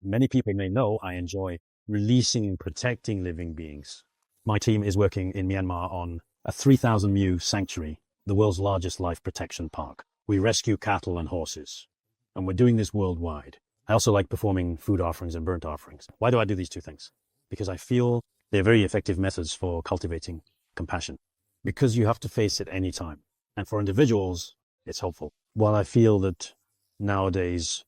Many people may know I enjoy releasing and protecting living beings. My team is working in Myanmar on a 3,000 mu sanctuary, the world's largest life protection park. We rescue cattle and horses, and we're doing this worldwide. I also like performing food offerings and burnt offerings. Why do I do these two things? Because I feel they're very effective methods for cultivating compassion, because you have to face it any time. And for individuals, it's helpful. While I feel that nowadays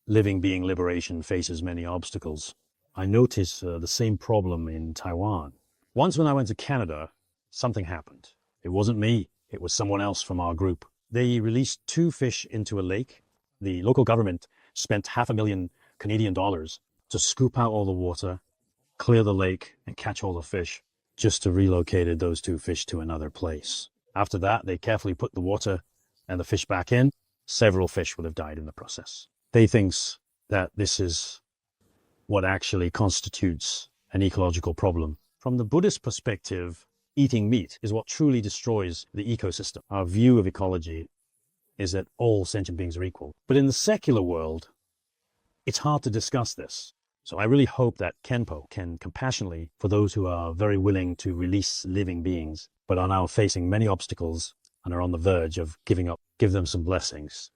living being liberation faces many obstacles, I notice the same problem in Taiwan. Once when I went to Canada, something happened. It wasn't me, it was someone else from our group. They released 2 fish into a lake. The local government spent $500,000 Canadian to scoop out all the water, clear the lake, and catch all the fish, just to relocate those 2 fish to another place. After that, they carefully put the water and the fish back in. Several fish would have died in the process. They think that this is what actually constitutes an ecological problem. From the Buddhist perspective, eating meat is what truly destroys the ecosystem. Our view of ecology is that all sentient beings are equal. But in the secular world, it's hard to discuss this. So I really hope that Khenpo can compassionately, for those who are very willing to release living beings, but are now facing many obstacles and are on the verge of giving up, give them some blessings.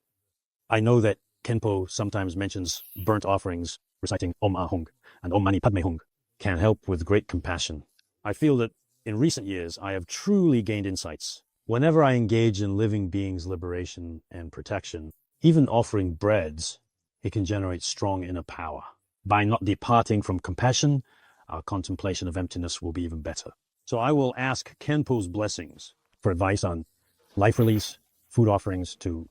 I know that Khenpo sometimes mentions burnt offerings, reciting Om Ahung and Om Mani Padme Hung can help with great compassion. I feel that in recent years, I have truly gained insights. Whenever I engage in living beings' liberation and protection, even offering breads, it can generate strong inner power. By not departing from compassion, our contemplation of emptiness will be even better. So I will ask Khenpo's blessings for advice on life release, food offerings to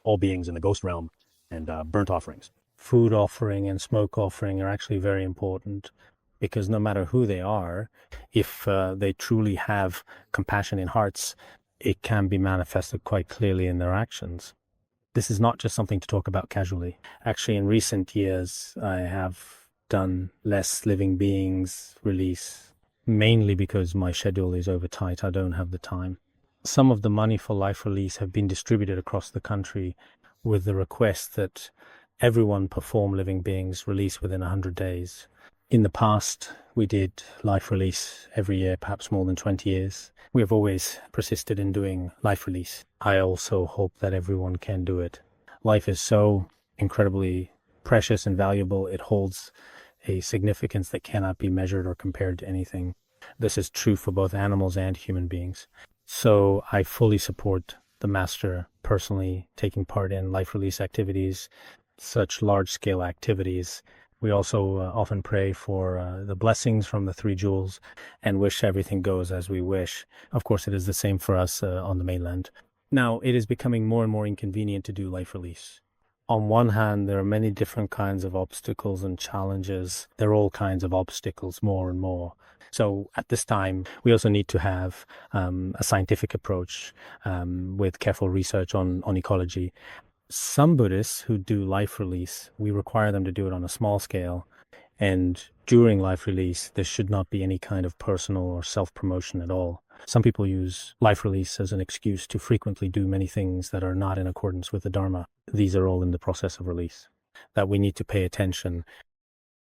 all beings in the ghost realm, and burnt offerings. Food offering and smoke offering are actually very important, because no matter who they are, if they truly have compassion in hearts, it can be manifested quite clearly in their actions. This is not just something to talk about casually. Actually, in recent years, I have done less living beings release, mainly because my schedule is over tight. I don't have the time. Some of the money for life release have been distributed across the country with the request that everyone perform living beings release within 100 days. In the past, we did life release every year, perhaps more than 20 years. We have always persisted in doing life release. I also hope that everyone can do it. Life is so incredibly precious and valuable. It holds a significance that cannot be measured or compared to anything. This is true for both animals and human beings. So I fully support the Master personally taking part in life release activities, such large-scale activities. We also often pray for the blessings from the 3 jewels and wish everything goes as we wish. Of course, it is the same for us on the mainland. Now, it is becoming more and more inconvenient to do life release. On one hand, there are many different kinds of obstacles and challenges. There are all kinds of obstacles, more and more. So at this time, we also need to have a scientific approach with careful research on ecology. Some Buddhists who do life release, we require them to do it on a small scale. And during life release, there should not be any kind of personal or self-promotion at all. Some people use life release as an excuse to frequently do many things that are not in accordance with the Dharma. These are all in the process of release, that we need to pay attention.